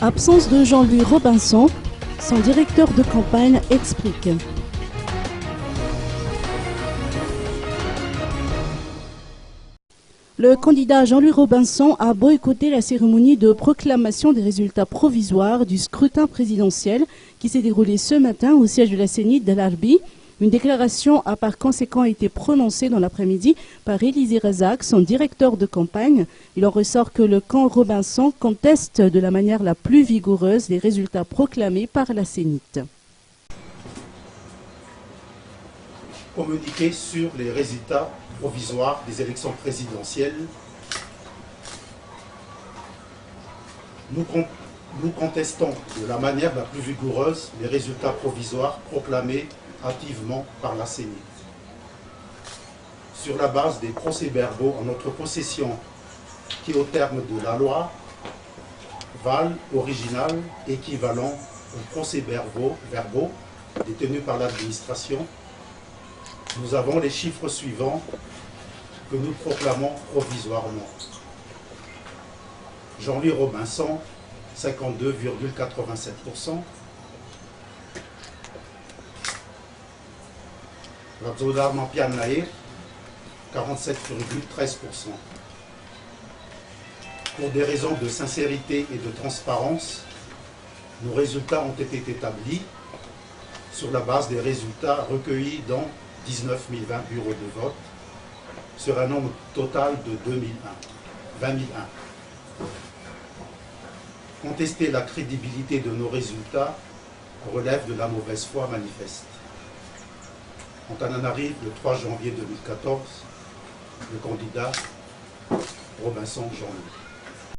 Absence de Jean-Louis Robinson, son directeur de campagne explique. Le candidat Jean-Louis Robinson a boycotté la cérémonie de proclamation des résultats provisoires du scrutin présidentiel qui s'est déroulé ce matin au siège de la CENI d'El Arbi. Une déclaration a par conséquent été prononcée dans l'après-midi par Élisée Razak, son directeur de campagne. Il en ressort que le camp Robinson conteste de la manière la plus vigoureuse les résultats proclamés par la CENIT. Communiquer sur les résultats provisoires des élections présidentielles. Nous contestons de la manière la plus vigoureuse les résultats provisoires proclamés hâtivement par la CENI. Sur la base des procès-verbaux en notre possession qui, au terme de la loi, valent original équivalent aux procès-verbaux détenus par l'administration, nous avons les chiffres suivants que nous proclamons provisoirement. Jean-Louis Robinson, 52,87%. Labzoda Mampian Nair, 47,13%. Pour des raisons de sincérité et de transparence, nos résultats ont été établis sur la base des résultats recueillis dans 19 020 bureaux de vote sur un nombre total de 20 001. Contester la crédibilité de nos résultats relève de la mauvaise foi manifeste. Quand on en arrive le 3 janvier 2014, le candidat Robinson Jean-Louis.